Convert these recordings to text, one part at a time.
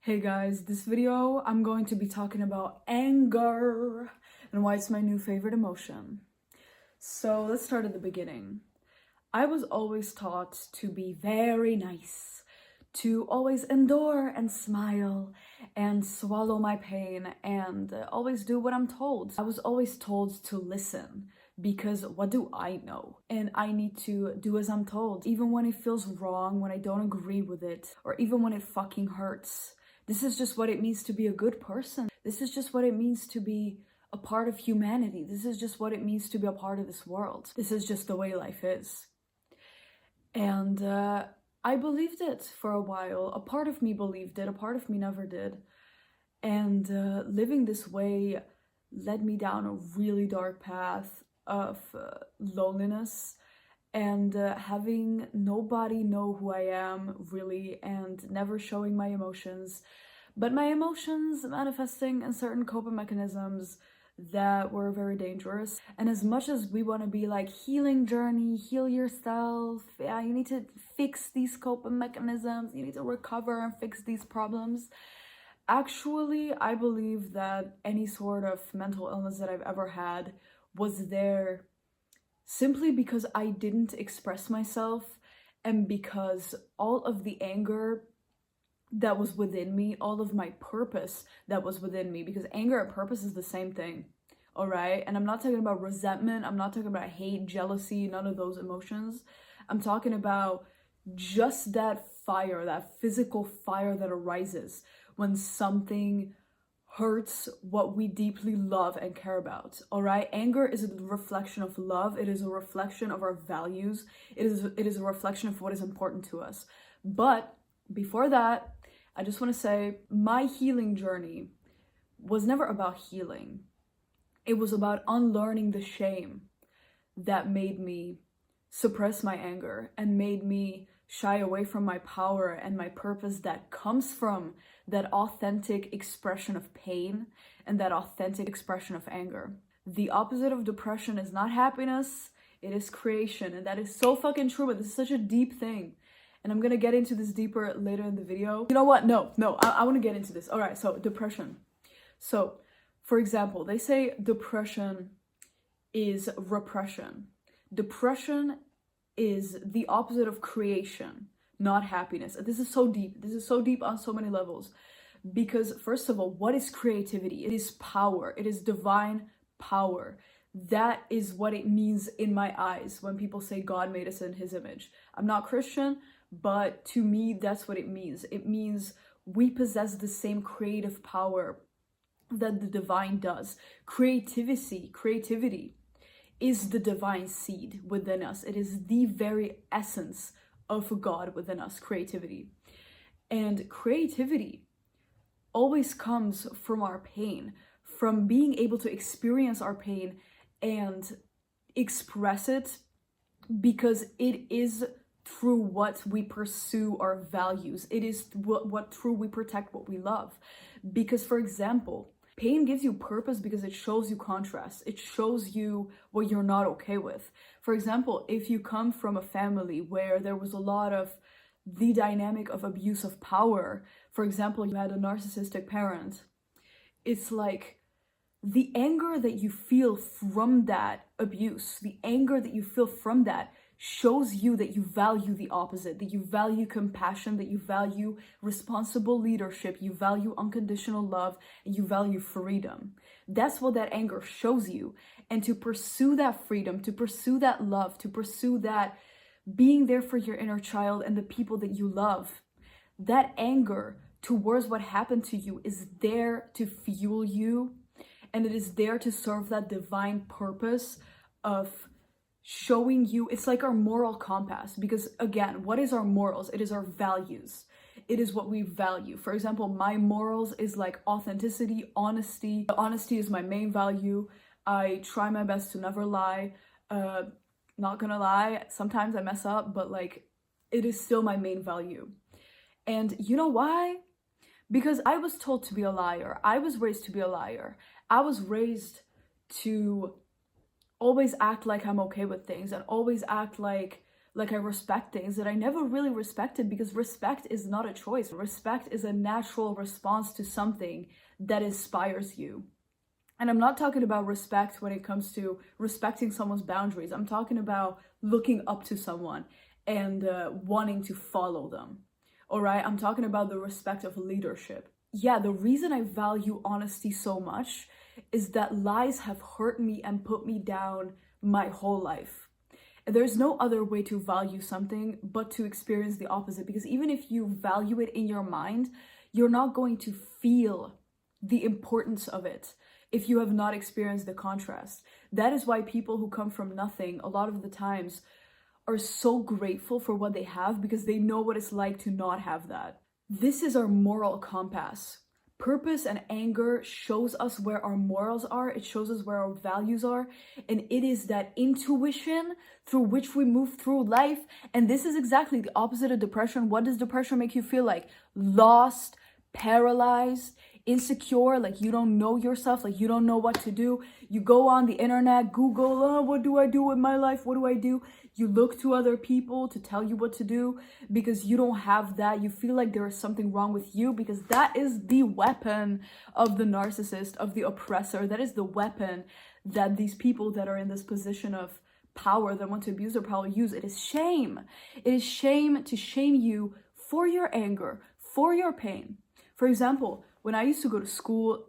Hey guys, this video I'm going to be talking about anger and why it's my new favorite emotion. So let's start at the beginning. I was always taught to be very nice, to always endure and smile and swallow my pain and always do what I'm told. I was always told to listen because what do I know? And I need to do as I'm told, even when it feels wrong, when I don't agree with it, or even when it fucking hurts. This is just what it means to be a good person. This is just what it means to be a part of humanity. This is just what it means to be a part of this world. This is just the way life is. And I believed it for a while. A part of me believed it, a part of me never did. And living this way led me down a really dark path of loneliness and having nobody know who I am really, and never showing my emotions, but my emotions manifesting in certain coping mechanisms that were very dangerous. And as much as we want to be like healing journey, heal yourself, yeah, you need to fix these coping mechanisms, you need to recover and fix these problems. Actually, I believe that any sort of mental illness that I've ever had was there simply because I didn't express myself, and because all of the anger that was within me, all of my purpose that was within me, because anger and purpose is the same thing, all right? And I'm not talking about resentment, I'm not talking about hate, jealousy, none of those emotions. I'm talking about just that fire, that physical fire that arises when something hurts what we deeply love and care about, all right? Anger is a reflection of love. It is a reflection of our values. It is a reflection of what is important to us. But before that, I just want to say my healing journey was never about healing. It was about unlearning the shame that made me suppress my anger and made me shy away from my power and my purpose that comes from that authentic expression of pain and that authentic expression of anger. The opposite of depression is not happiness, it is creation. And that is so fucking true, but this is such a deep thing. And I'm gonna get into this deeper later in the video. You know what? No, I wanna get into this. All right, so depression. So, for example, they say depression is repression. Depression is the opposite of creation, not happiness. This is so deep. This is so deep on so many levels. Because first of all, what is creativity? It is power. It is divine power. That is what it means in my eyes when people say God made us in his image. I'm not Christian, but to me, that's what it means. It means we possess the same creative power that the divine does. Creativity is the divine seed within us. It is the very essence of God within us, creativity. And creativity always comes from our pain, from being able to experience our pain and express it, because it is through what we pursue our values. It is what through we protect what we love. Because, for example, pain gives you purpose because it shows you contrast. It shows you what you're not okay with. For example, if you come from a family where there was a lot of the dynamic of abuse of power, for example, you had a narcissistic parent, it's like the anger that you feel from that abuse, the anger that you feel from that shows you that you value the opposite, that you value compassion, that you value responsible leadership, you value unconditional love, and you value freedom. That's what that anger shows you. And to pursue that freedom, to pursue that love, to pursue that being there for your inner child and the people that you love, that anger towards what happened to you is there to fuel you, and it is there to serve that divine purpose of showing you. It's like our moral compass, because again, what is our morals? It is our values. It is what we value. For example, my morals is like authenticity, honesty. Honesty is my main value. I try my best to never lie. Not gonna lie, sometimes I mess up, but like it is still my main value. And you know why? Because I was told to be a liar. I was raised to be a liar. I was raised to always act like I'm okay with things and always act like like I respect things that I never really respected, because respect is not a choice. Respect is a natural response to something that inspires you. And I'm not talking about respect when it comes to respecting someone's boundaries. I'm talking about looking up to someone and wanting to follow them. All right, I'm talking about the respect of leadership. Yeah, the reason I value honesty so much is that lies have hurt me and put me down my whole life. There's no other way to value something but to experience the opposite, because even if you value it in your mind, you're not going to feel the importance of it if you have not experienced the contrast. That is why people who come from nothing, a lot of the times, are so grateful for what they have, because they know what it's like to not have that. This is our moral compass. Purpose and anger shows us where our morals are, it shows us where our values are, and it is that intuition through which we move through life. And this is exactly the opposite of depression. What does depression make you feel like? Lost, paralyzed, insecure, like you don't know yourself, like you don't know what to do. You go on the internet, Google, oh, what do I do with my life? What do I do? You look to other people to tell you what to do because you don't have that. You feel like there is something wrong with you, because that is the weapon of the narcissist, of the oppressor. That is the weapon that these people that are in this position of power, that want to abuse their power, use. It is shame. It is shame to shame you for your anger, for your pain. For example, when I used to go to school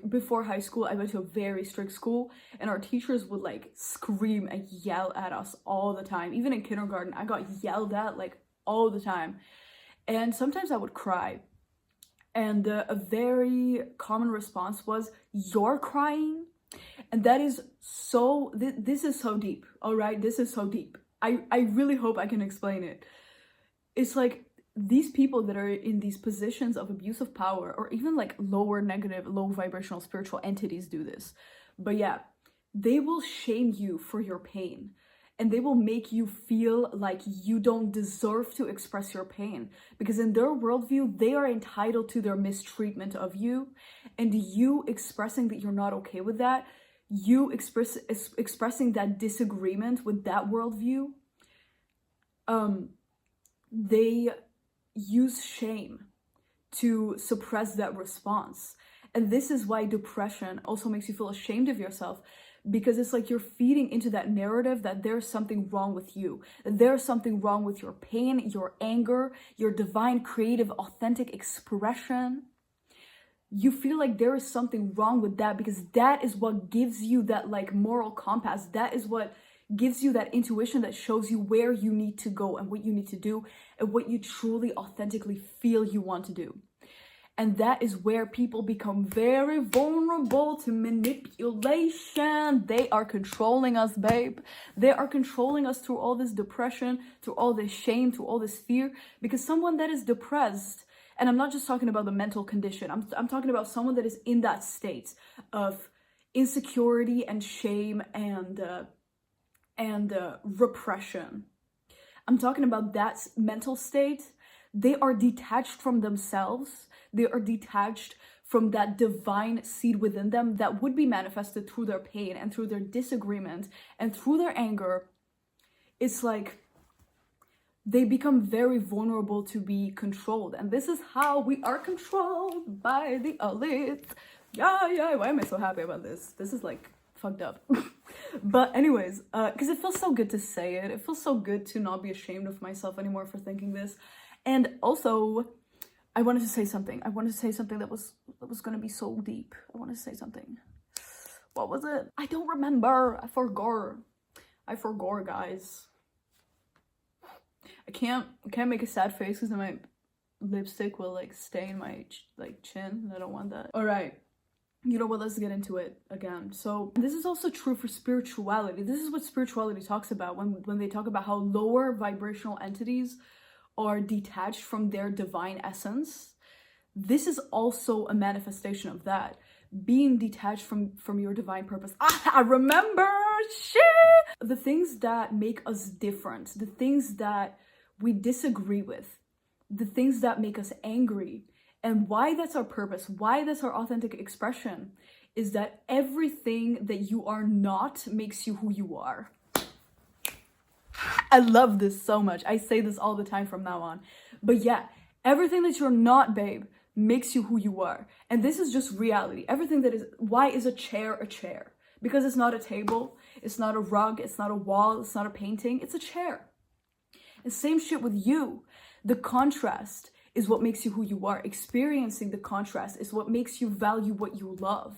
before high school, I went to a very strict school, and our teachers would scream and yell at us all the time. Even in kindergarten, I got yelled at all the time. And sometimes I would cry. And a very common response was, "You're crying?" And that is so, this is so deep, all right? This is so deep. I really hope I can explain it. It's like, these people that are in these positions of abuse of power, or even lower negative, low vibrational spiritual entities do this. But yeah, they will shame you for your pain, and they will make you feel like you don't deserve to express your pain, because in their worldview, they are entitled to their mistreatment of you. And you expressing that you're not okay with that, you expressing that disagreement with that worldview, they use shame to suppress that response. And this is why depression also makes you feel ashamed of yourself, because it's like you're feeding into that narrative that there's something wrong with you, that there's something wrong with your pain, your anger, your divine, creative, authentic expression. You feel like there is something wrong with that, because that is what gives you that moral compass. That is what gives you that intuition that shows you where you need to go and what you need to do and what you truly authentically feel you want to do. And that is where people become very vulnerable to manipulation. They are controlling us, babe. They are controlling us through all this depression, through all this shame, through all this fear. Because someone that is depressed, and I'm not just talking about the mental condition, I'm talking about someone that is in that state of insecurity and shame and repression. I'm talking about that mental state. They are detached from themselves. They are detached from that divine seed within them that would be manifested through their pain and through their disagreement and through their anger. It's like they become very vulnerable to be controlled. And this is how we are controlled by the elite. Yeah, why am I so happy about this? This is fucked up. But anyways, because it feels so good to say it. It feels so good to not be ashamed of myself anymore for thinking this. And also, I wanted to say something. I wanted to say something that was gonna be so deep. I wanted to say something. What was it? I don't remember. I forgor, guys. I can't make a sad face because then my lipstick will stain my chin, and I don't want that. All right. You know what, let's get into it again. So this is also true for spirituality. This is what spirituality talks about when they talk about how lower vibrational entities are detached from their divine essence. This is also a manifestation of that. Being detached from your divine purpose. I remember! Shit! The things that make us different, the things that we disagree with, the things that make us angry, and why that's our purpose, why that's our authentic expression, is that everything that you are not makes you who you are. I love this so much. I say this all the time from now on. But yeah, everything that you're not, babe, makes you who you are. And this is just reality. Everything that is, why is a chair a chair? Because it's not a table, it's not a rug, it's not a wall, it's not a painting, it's a chair. And same shit with you. The contrast is what makes you who you are. Experiencing the contrast is what makes you value what you love.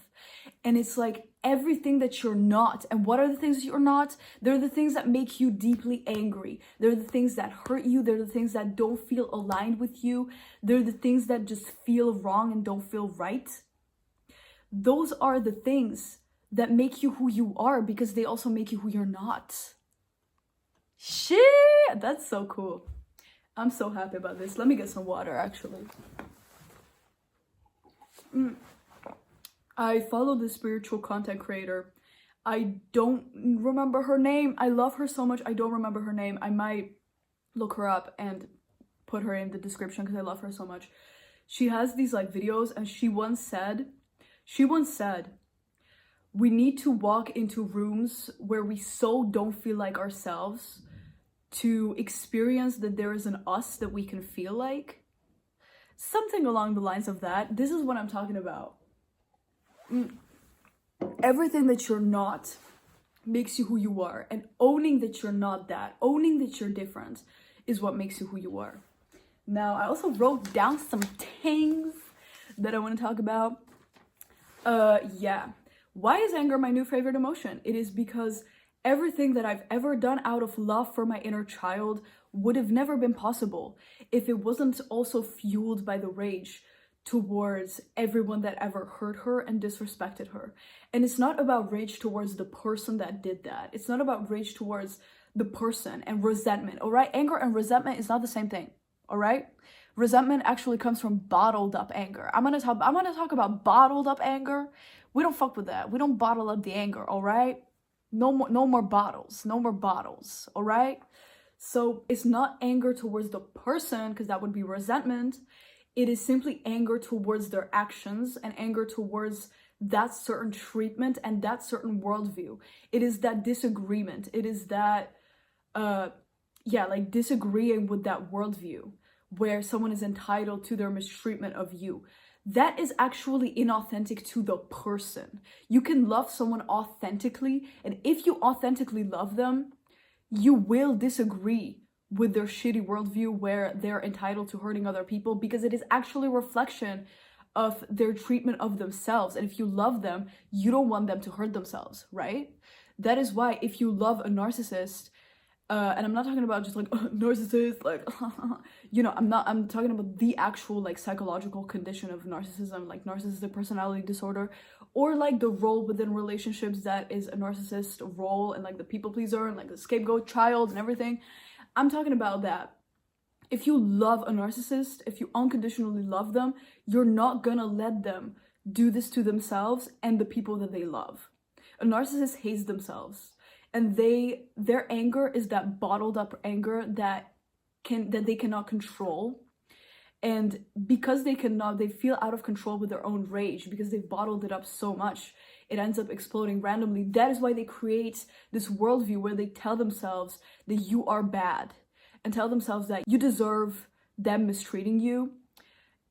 And it's like everything that you're not. And what are the things that you're not? They're the things that make you deeply angry. They're the things that hurt you. They're the things that don't feel aligned with you. They're the things that just feel wrong and don't feel right. Those are the things that make you who you are, because they also make you who you're not. Shit, that's so cool. I'm so happy about this. Let me get some water, actually. I follow this spiritual content creator. I don't remember her name. I love her so much. I don't remember her name. I might look her up and put her in the description because I love her so much. She has these like videos, and she once said, we need to walk into rooms where we so don't feel like ourselves to experience that there is an us that we can feel like. Something along the lines of that. This is what I'm talking about. Everything that you're not makes you who you are. And owning that you're not that, owning that you're different, is what makes you who you are. Now, I also wrote down some things that I want to talk about. Yeah. Why is anger my new favorite emotion? It is because everything that I've ever done out of love for my inner child would have never been possible if it wasn't also fueled by the rage towards everyone that ever hurt her and disrespected her. And it's not about rage towards the person that did that. It's not about rage towards the person and resentment, all right? Anger and resentment is not the same thing, all right? Resentment actually comes from bottled up anger. I'm gonna talk about bottled up anger. We don't fuck with that. We don't bottle up the anger, all right? No more bottles, all right? So it's not anger towards the person, because that would be resentment. It is simply anger towards their actions and anger towards that certain treatment and that certain worldview. It is that disagreement. It is that, like disagreeing with that worldview where someone is entitled to their mistreatment of you. That is actually inauthentic to the person. You can love someone authentically, and if you authentically love them, you will disagree with their shitty worldview where they're entitled to hurting other people, because it is actually a reflection of their treatment of themselves. And if you love them, you don't want them to hurt themselves, right? That is why if you love a narcissist, and I'm not talking about just like narcissist, like, I'm talking about the actual like psychological condition of narcissism, like narcissistic personality disorder, or like the role within relationships that is a narcissist role, and like the people pleaser and like the scapegoat child and everything. I'm talking about that. If you love a narcissist, if you unconditionally love them, you're not gonna let them do this to themselves and the people that they love. A narcissist hates themselves. And their anger is that bottled up anger that they cannot control. And because they feel out of control with their own rage, because they've bottled it up so much, it ends up exploding randomly. That is why they create this worldview where they tell themselves that you are bad, and tell themselves that you deserve them mistreating you,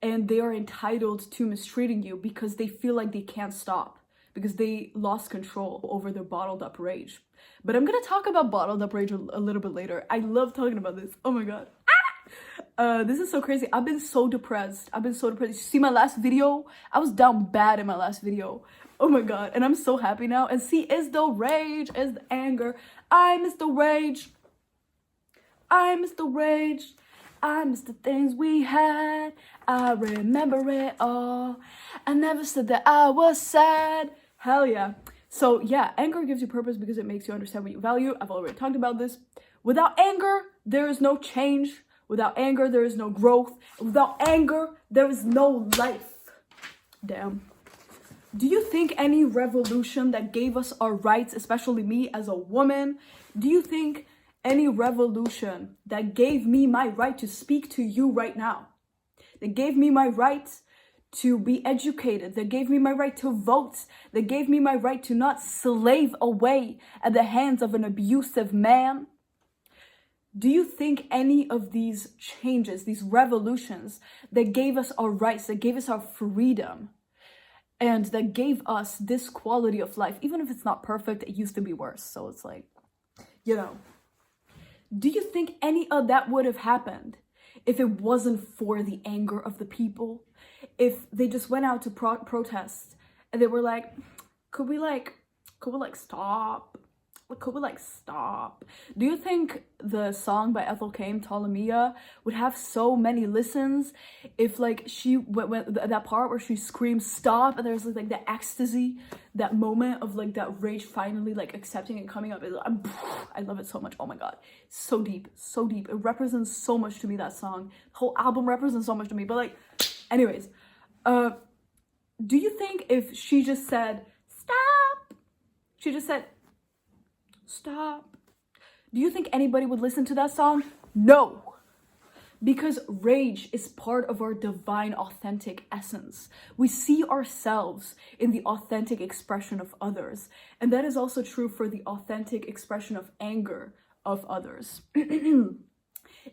and they are entitled to mistreating you because they feel like they can't stop, because they lost control over their bottled up rage. But I'm gonna talk about bottled up rage a little bit later. I love talking about this. Oh my god. This is so crazy. I've been so depressed. You see my last video? I was down bad in my last video. Oh my god. And I'm so happy now. And see, it's the rage, it's the anger. I miss the rage. I miss the rage. I miss the things we had. I remember it all. I never said that I was sad. Hell yeah. So yeah, anger gives you purpose because it makes you understand what you value. I've already talked about this. Without anger, there is no change. Without anger, there is no growth. Without anger, there is no life. Damn. Do you think any revolution that gave us our rights, especially me as a woman, do you think any revolution that gave me my right to speak to you right now, that gave me my right to be educated, that gave me my right to vote, that gave me my right to not slave away at the hands of an abusive man, Do you think any of these changes, these revolutions that gave us our rights, that gave us our freedom, and that gave us this quality of life, even if it's not perfect, it used to be worse. So it's like, you know, do you think any of that would have happened if it wasn't for the anger of the people? If they just went out to protest and they were like, could we stop? Could we stop? Do you think the song by Ethel Cain, Ptolemaea, would have so many listens if she went that part where she screams stop and there's like the ecstasy, that moment of that rage finally accepting and coming up? I love it so much. Oh my god, so deep, so deep. It represents so much to me, that song. The whole album represents so much to me. But anyways, do you think if she just said stop, she just said stop, do you think anybody would listen to that song? No. Because rage is part of our divine, authentic essence. We see ourselves in the authentic expression of others. And that is also true for the authentic expression of anger of others. It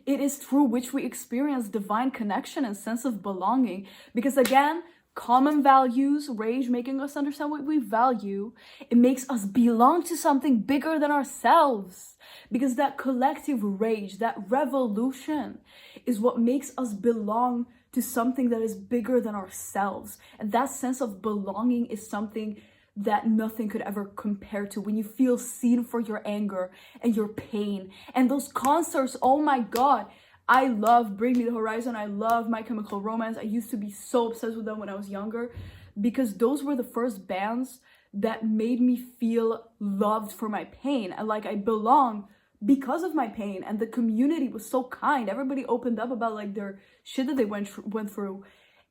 is through which we experience divine connection and sense of belonging. Because again, common values, rage making us understand what we value, it makes us belong to something bigger than ourselves. Because that collective rage, that revolution, is what makes us belong to something that is bigger than ourselves. And that sense of belonging is something that nothing could ever compare to. When you feel seen for your anger and your pain. And those concerts, oh my god, I love Bring Me the Horizon. I love My Chemical Romance. I used to be so obsessed with them when I was younger, because those were the first bands that made me feel loved for my pain. And I belong because of my pain. And the community was so kind. Everybody opened up about their shit that they went through.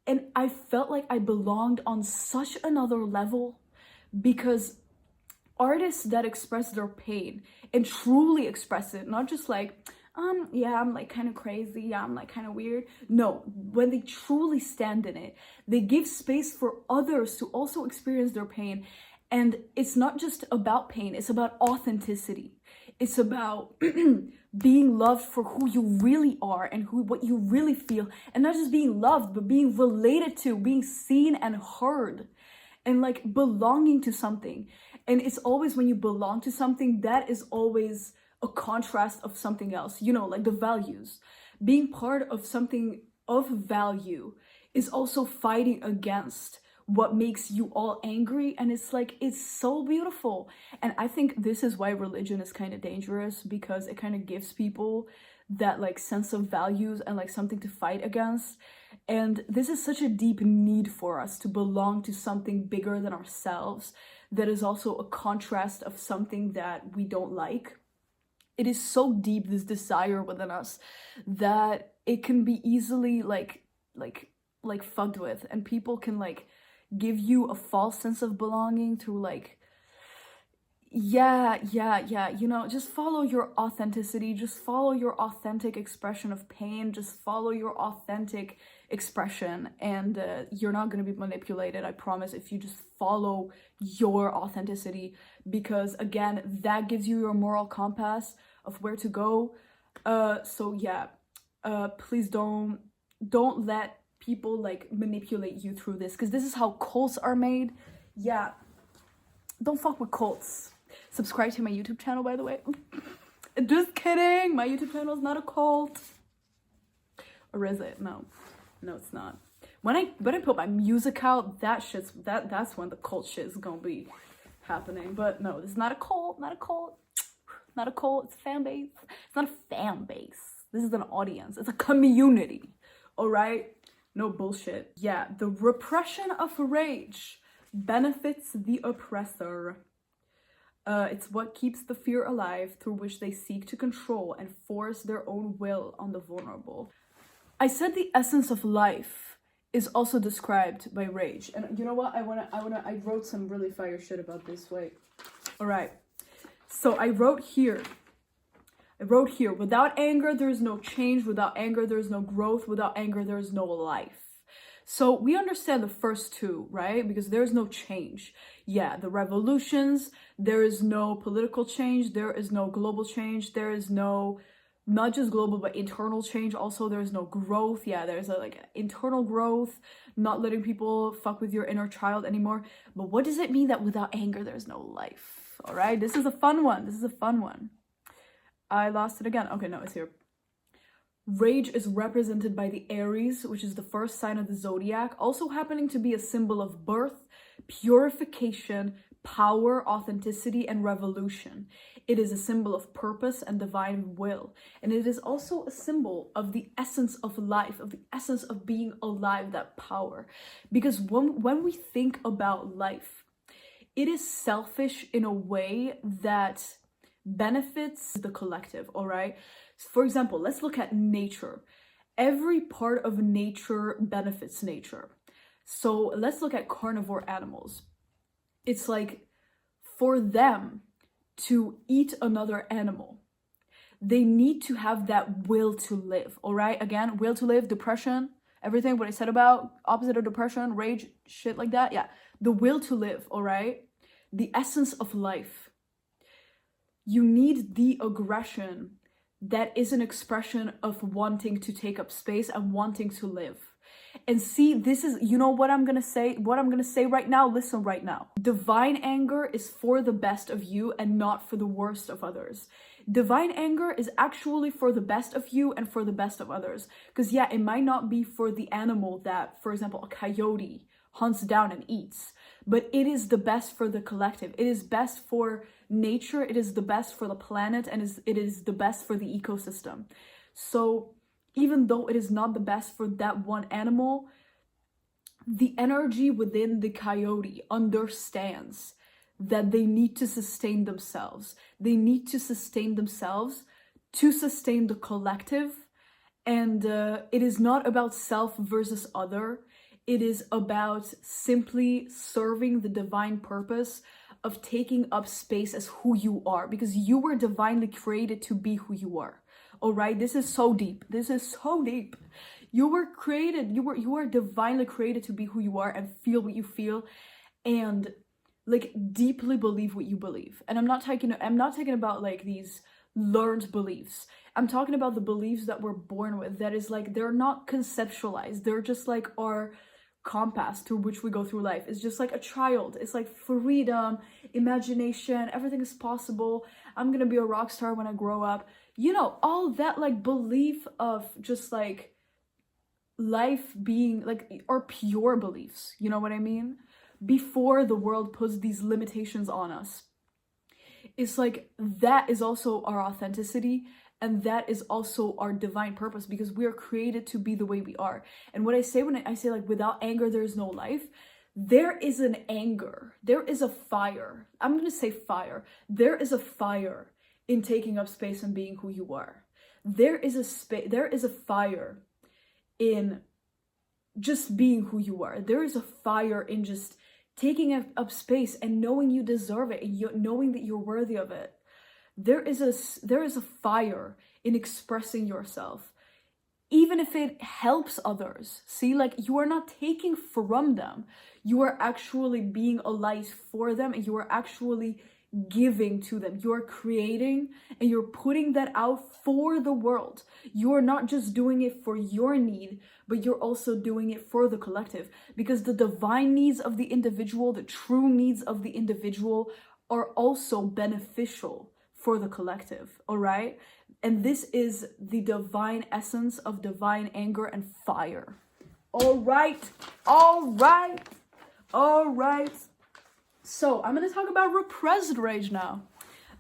And I felt like I belonged on such another level, because artists that express their pain and truly express it, not just yeah, I'm kind of crazy, yeah, I'm kind of weird. No, when they truly stand in it, they give space for others to also experience their pain. And it's not just about pain, it's about authenticity. It's about being loved for who you really are and what you really feel. And not just being loved, but being related to, being seen and heard. And belonging to something. And it's always when you belong to something, that is always a contrast of something else, the values. Being part of something of value is also fighting against what makes you all angry. And it's so beautiful. And I think this is why religion is kind of dangerous, because it kind of gives people that sense of values and something to fight against. And this is such a deep need for us to belong to something bigger than ourselves, that is also a contrast of something that we don't like. It is so deep, this desire within us, that it can be easily fucked with, and people can give you a false sense of belonging through yeah, just follow your authenticity, just follow your authentic expression of pain, just follow your authentic expression, and you're not going to be manipulated, I promise, if you just follow your authenticity, because again, that gives you your moral compass of where to go. So yeah, please don't let people manipulate you through this, because this is how cults are made. Yeah, don't fuck with cults. Subscribe to my YouTube channel, by the way. Just kidding, my YouTube channel is not a cult. Or is it? No, it's not. When I put my music out, that's when the cult shit is gonna be happening. But no, this is not a cult, not a cult. Not a cult, it's a fan base. It's not a fan base. This is an audience. It's a community. All right? No bullshit. Yeah, the repression of rage benefits the oppressor. It's what keeps the fear alive, through which they seek to control and force their own will on the vulnerable. I said the essence of life is also described by rage. And you know what? I wrote some really fire shit about this. Wait. All right. So I wrote here, without anger, there is no change. Without anger, there is no growth. Without anger, there is no life. So we understand the first two, right? Because there is no change. Yeah, the revolutions, there is no political change. There is no global change. There is no not just global, but internal change. Also, there's no growth. Yeah, there's a like internal growth, not letting people fuck with your inner child anymore. But what does it mean that without anger, there's no life? All right, this is a fun one. This is a fun one. I lost it again. Okay, no, it's here. Rage is represented by the Aries, which is the first sign of the zodiac, also happening to be a symbol of birth, purification, power, authenticity, and revolution. It is a symbol of purpose and divine will. And it is also a symbol of the essence of life, of the essence of being alive, that power. Because when we think about life, it is selfish in a way that benefits the collective, all right? For example, let's look at nature. Every part of nature benefits nature. So let's look at carnivore animals. It's like for them to eat another animal, they need to have that will to live, all right? Again, will to live, depression, everything what I said about opposite of depression, rage, shit like that. Yeah, the will to live, all right? The essence of life. You need the aggression that is an expression of wanting to take up space and wanting to live. And see, this is, you know what I'm gonna say? What I'm gonna say right now, listen right now. Divine anger is for the best of you and not for the worst of others. Divine anger is actually for the best of you and for the best of others. Because yeah, it might not be for the animal that, for example, a coyote hunts down and eats, but it is the best for the collective. It is best for nature, it is the best for the planet, and it is the best for the ecosystem. So even though it is not the best for that one animal, the energy within the coyote understands that they need to sustain themselves. They need to sustain themselves to sustain the collective. And it is not about self versus other. It is about simply serving the divine purpose of taking up space as who you are, because you were divinely created to be who you are. All right, this is so deep. This is so deep. You were created, you are divinely created to be who you are and feel what you feel and like deeply believe what you believe. And I'm not talking about like these learned beliefs. I'm talking about the beliefs that we're born with, that is like, they're not conceptualized. They're just like our compass through which we go through life. It's just like a child. It's like freedom, imagination, everything is possible. I'm gonna be a rock star when I grow up. You know, all that like belief of just like life being like our pure beliefs, you know what I mean? Before the world puts these limitations on us. It's like that is also our authenticity, and that is also our divine purpose, because we are created to be the way we are. And what I say when I say like without anger there is no life, there is an anger, there is a fire. I'm gonna say fire. There is a fire in taking up space and being who you are. There is a fire in just being who you are. There is a fire in just taking up space and knowing you deserve it, and knowing that you're worthy of it. There is a fire in expressing yourself, even if it helps others. See, like you are not taking from them. You are actually being a light for them, and you are actually giving to them. You're creating and you're putting that out for the world. You're not just doing it for your need, but you're also doing it for the collective, because the divine needs of the individual, the true needs of the individual are also beneficial for the collective, all right? And this is the divine essence of divine anger and fire. All right. So I'm going to talk about repressed rage now.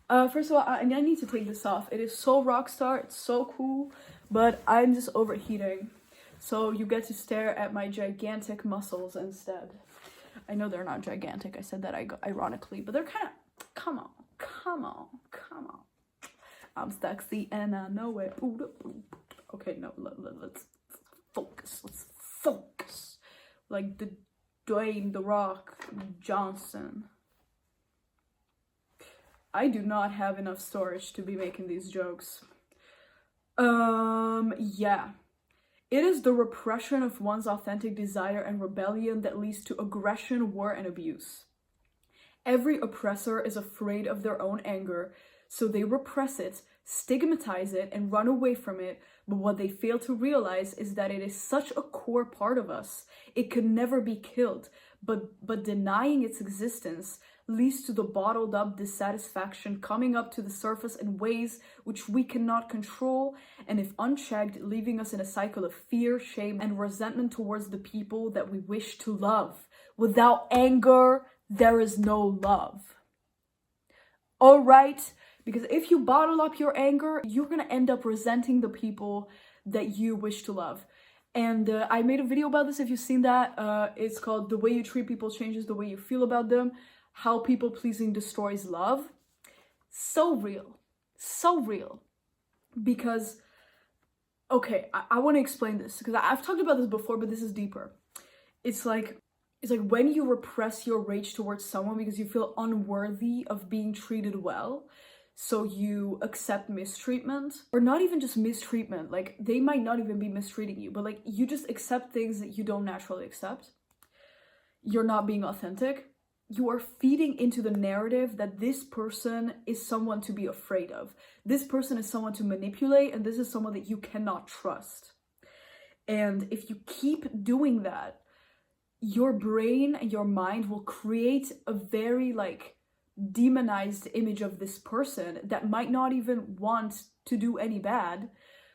First of all, I need to take this off. It is so rockstar. It's so cool. But I'm just overheating. So you get to stare at my gigantic muscles instead. I know they're not gigantic. I said that ironically. But they're kind of... Come on. I'm sexy and I know it. Okay, no. Let's focus. Let's focus. Like the Dwayne "The Rock" Johnson. I do not have enough storage to be making these jokes. Yeah. It is the repression of one's authentic desire and rebellion that leads to aggression, war, and abuse. Every oppressor is afraid of their own anger, so they repress it stigmatize it and run away from it. But what they fail to realize is that it is such a core part of us. It can never be killed, but denying its existence leads to the bottled up dissatisfaction coming up to the surface in ways which we cannot control, and if unchecked, leaving us in a cycle of fear, shame, and resentment towards the people that we wish to love. Without anger, there is no love. All right? Because if you bottle up your anger, you're gonna end up resenting the people that you wish to love. And I made a video about this, if you've seen that. It's called The Way You Treat People Changes the Way You Feel About Them. How People Pleasing Destroys Love. So real. So real. Because, okay, I want to explain this. Because I've talked about this before, but this is deeper. It's like when you repress your rage towards someone because you feel unworthy of being treated well. So you accept mistreatment, or not even just mistreatment, like they might not even be mistreating you, but like you just accept things that you don't naturally accept. You're not being authentic. You are feeding into the narrative that this person is someone to be afraid of. This person is someone to manipulate, and this is someone that you cannot trust. And if you keep doing that, your brain and your mind will create a very like demonized image of this person that might not even want to do any bad,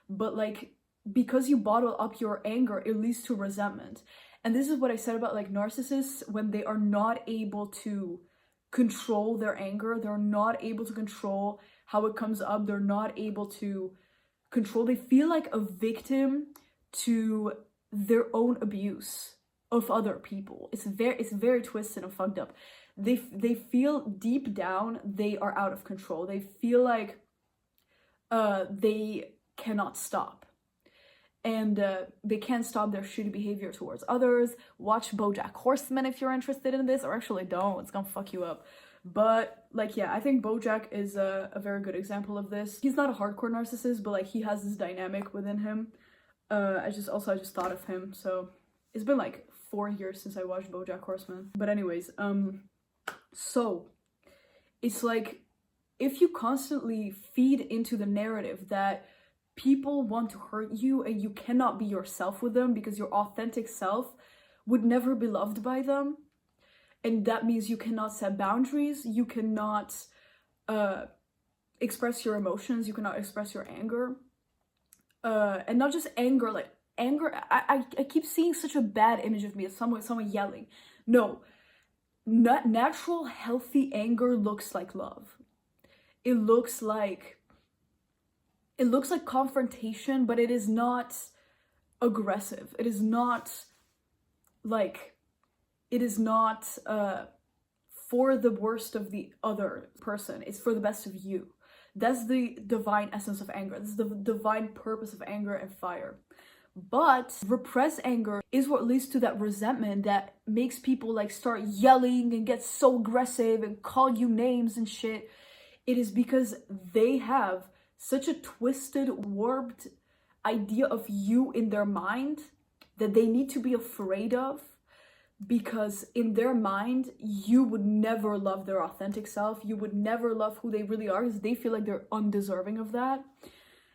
but like because you bottle up your anger, it leads to resentment. And this is what I said about like narcissists. When they are not able to control their anger, they're not able to control how it comes up, they're not able to control, they feel like a victim to their own abuse of other people. It's very twisted and fucked up. They feel deep down they are out of control. They feel like they cannot stop. And they can't stop their shitty behavior towards others. Watch BoJack Horseman if you're interested in this, or actually don't, it's gonna fuck you up. But like, yeah, I think BoJack is a very good example of this. He's not a hardcore narcissist, but like he has this dynamic within him. I just thought of him. So it's been like 4 years since I watched BoJack Horseman. But anyways, so it's like if you constantly feed into the narrative that people want to hurt you and you cannot be yourself with them because your authentic self would never be loved by them, and that means you cannot set boundaries, you cannot express your emotions, you cannot express your anger, and not just anger, like anger, I keep seeing such a bad image of me as someone yelling. No, natural healthy anger looks like love. It looks like confrontation, but it is not aggressive. It is not for the worst of the other person. It's for the best of you. That's the divine essence of anger. This is the divine purpose of anger and fire. But repressed anger is what leads to that resentment that makes people like start yelling and get so aggressive and call you names and shit. It is because they have such a twisted, warped idea of you in their mind that they need to be afraid of, because in their mind, you would never love their authentic self. You would never love who they really are because they feel like they're undeserving of that.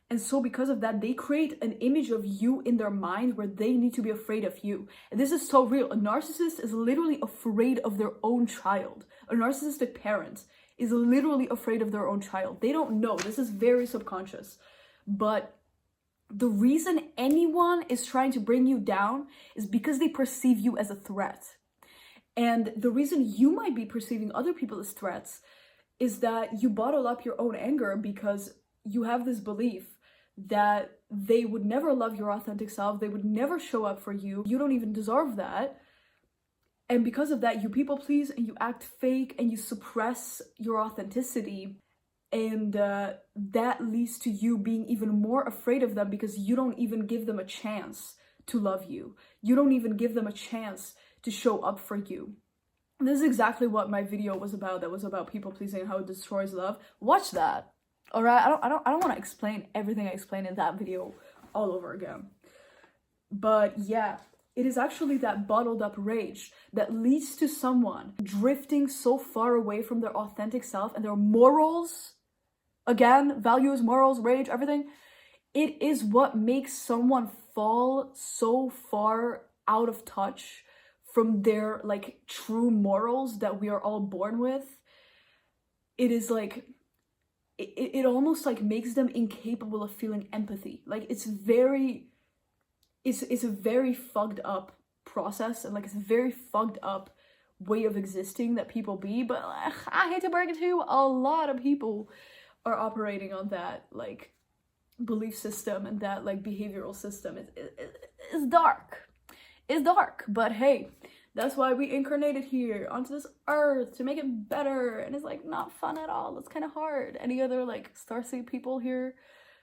And so because of that, they create an image of you in their mind where they need to be afraid of you. And this is so real. A narcissist is literally afraid of their own child. A narcissistic parent is literally afraid of their own child. They don't know. This is very subconscious. But the reason anyone is trying to bring you down is because they perceive you as a threat. And the reason you might be perceiving other people as threats is that you bottle up your own anger because you have this belief that they would never love your authentic self. They would never show up for you. You don't even deserve that. And because of that, you people please and you act fake and you suppress your authenticity. And that leads to you being even more afraid of them because you don't even give them a chance to love you. You don't even give them a chance to show up for you. And this is exactly what my video was about. That was about people pleasing and how it destroys love. Watch that. All right, I don't want to explain everything I explained in that video all over again. But yeah, it is actually that bottled up rage that leads to someone drifting so far away from their authentic self and their morals again, values, morals, rage, everything, it is what makes someone fall so far out of touch from their like true morals that we are all born with. It is like, it almost like makes them incapable of feeling empathy. Like it's a very fucked up process, and like it's a very fucked up way of existing that people be. But I hate to break it to you, a lot of people are operating on that like belief system and that like behavioral system. It's dark. It's dark, but hey, that's why we incarnated here onto this earth, to make it better. And it's like not fun at all. It's kind of hard. Any other like starseed people here,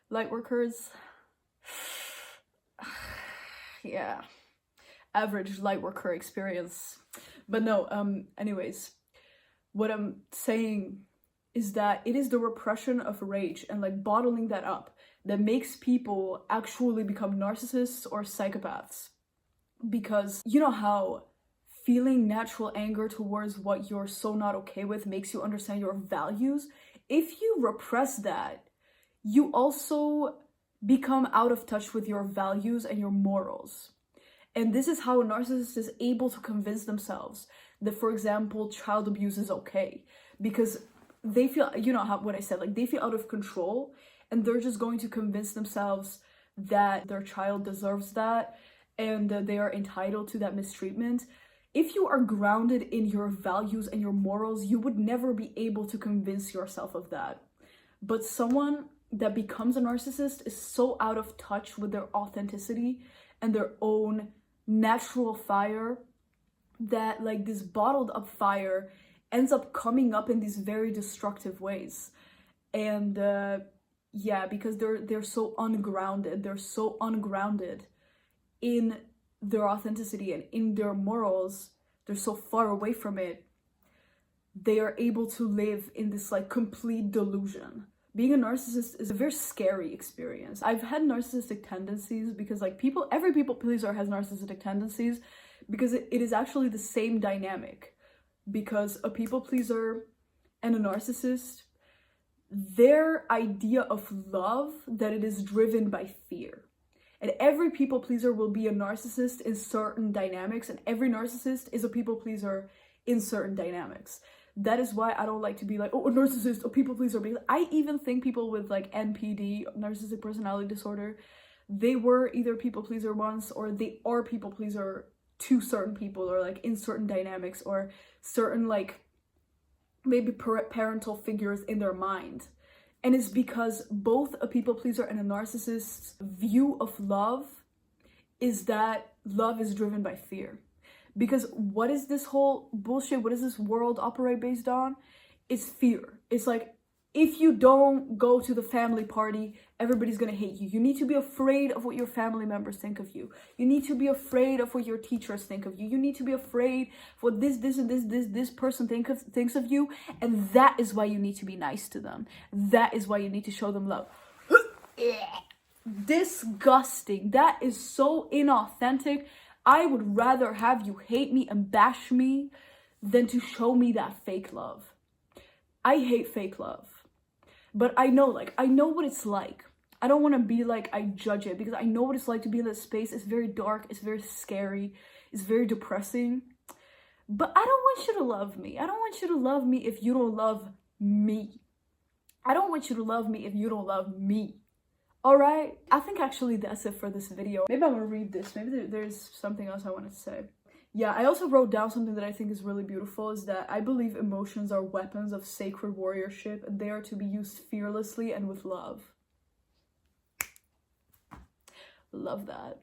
light workers? Yeah, average light worker experience. But no, anyways, what I'm saying is that it is the repression of rage and like bottling that up that makes people actually become narcissists or psychopaths. Because you know how feeling natural anger towards what you're so not okay with makes you understand your values? If you repress that, you also become out of touch with your values and your morals. And this is how a narcissist is able to convince themselves that, for example, child abuse is okay. Because they feel, you know how what I said, like they feel out of control, and they're just going to convince themselves that their child deserves that and that they are entitled to that mistreatment. If you are grounded in your values and your morals, you would never be able to convince yourself of that. But someone that becomes a narcissist is so out of touch with their authenticity and their own natural fire that like this bottled up fire ends up coming up in these very destructive ways. And yeah, because they're so ungrounded. They're so ungrounded in their authenticity and in their morals. They're so far away from it. They are able to live in this like complete delusion. Being a narcissist is a very scary experience. I've had narcissistic tendencies because like every people pleaser has narcissistic tendencies, because it is actually the same dynamic. Because a people pleaser and a narcissist, their idea of love, that it is driven by fear. And every people pleaser will be a narcissist in certain dynamics, and every narcissist is a people pleaser in certain dynamics. That is why I don't like to be like, oh, a narcissist, a people pleaser. Because I even think people with like NPD, narcissistic personality disorder, they were either people pleaser once, or they are people pleaser to certain people, or like in certain dynamics, or certain like maybe parental figures in their mind. And it's because both a people pleaser and a narcissist's view of love is that love is driven by fear. Because what is this whole bullshit? What does this world operate based on? It's fear. It's like, if you don't go to the family party, everybody's gonna hate you. You need to be afraid of what your family members think of you. You need to be afraid of what your teachers think of you. You need to be afraid of what this person thinks of you. And that is why you need to be nice to them. That is why you need to show them love. Disgusting. That is so inauthentic. I would rather have you hate me and bash me than to show me that fake love. I hate fake love. But I know what it's like. I don't want to be like, I judge it, because I know what it's like to be in that space. It's very dark. It's very scary. It's very depressing. But I don't want you to love me. I don't want you to love me if you don't love me. I don't want you to love me if you don't love me. Alright? I think actually that's it for this video. Maybe I'm gonna read this. Maybe there's something else I wanted to say. Yeah, I also wrote down something that I think is really beautiful, is that I believe emotions are weapons of sacred warriorship, and they are to be used fearlessly and with love. Love that.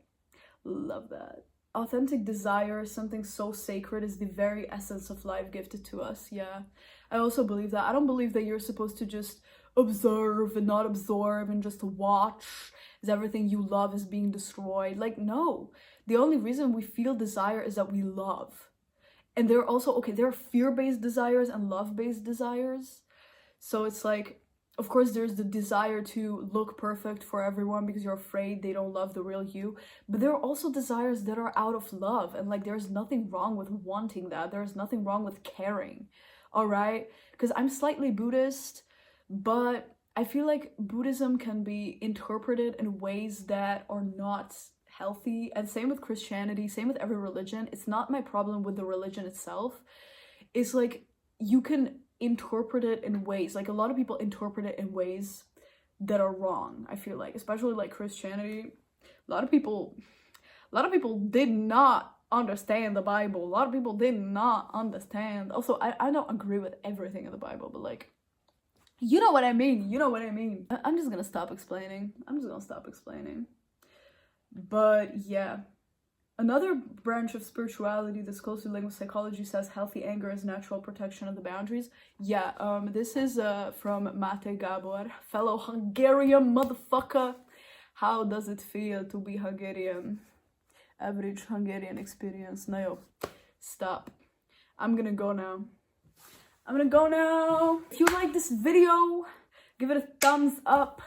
Love that. Authentic desire is something so sacred, is the very essence of life gifted to us. Yeah, I also believe that. I don't believe that you're supposed to just observe and not absorb and just watch as everything you love is being destroyed. Like, no. The only reason we feel desire is that we love. And there are also, there are fear-based desires and love-based desires. So it's like, of course, there's the desire to look perfect for everyone because you're afraid they don't love the real you. But there are also desires that are out of love. And like, there's nothing wrong with wanting that. There's nothing wrong with caring. All right? Because I'm slightly Buddhist, but I feel like Buddhism can be interpreted in ways that are not healthy, and same with Christianity, same with every religion. It's not my problem with the religion itself. It's like you can interpret it in ways, like a lot of people interpret it in ways that are wrong. I feel like, especially like Christianity, a lot of people did not understand the Bible. A lot of people did not understand. Also, I don't agree with everything in the Bible, but like, you know what I mean. You know what I mean. I'm just gonna stop explaining. But yeah. Another branch of spirituality that's closely linked with psychology says healthy anger is natural protection of the boundaries. Yeah, this is from Máté Gábor, fellow Hungarian motherfucker. How does it feel to be Hungarian? Average Hungarian experience. No, stop. I'm gonna go now. If you like this video, give it a thumbs up.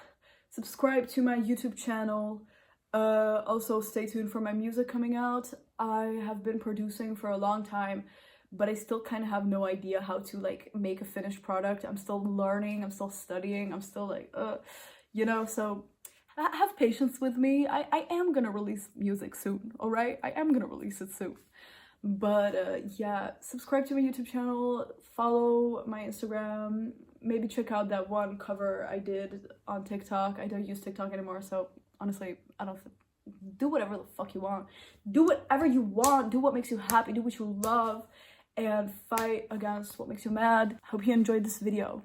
Subscribe to my YouTube channel. Also stay tuned for my music coming out. I have been producing for a long time, but I still kind of have no idea how to like make a finished product. I'm still learning, I'm still studying, I'm still like, you know, so have patience with me. I am gonna release music soon, all right? I am gonna release it soon. But yeah, subscribe to my YouTube channel, follow my Instagram, maybe check out that one cover I did on TikTok. I don't use TikTok anymore, so honestly, I don't do whatever the fuck you want. Do whatever you want. Do what makes you happy. Do what you love. And fight against what makes you mad. Hope you enjoyed this video.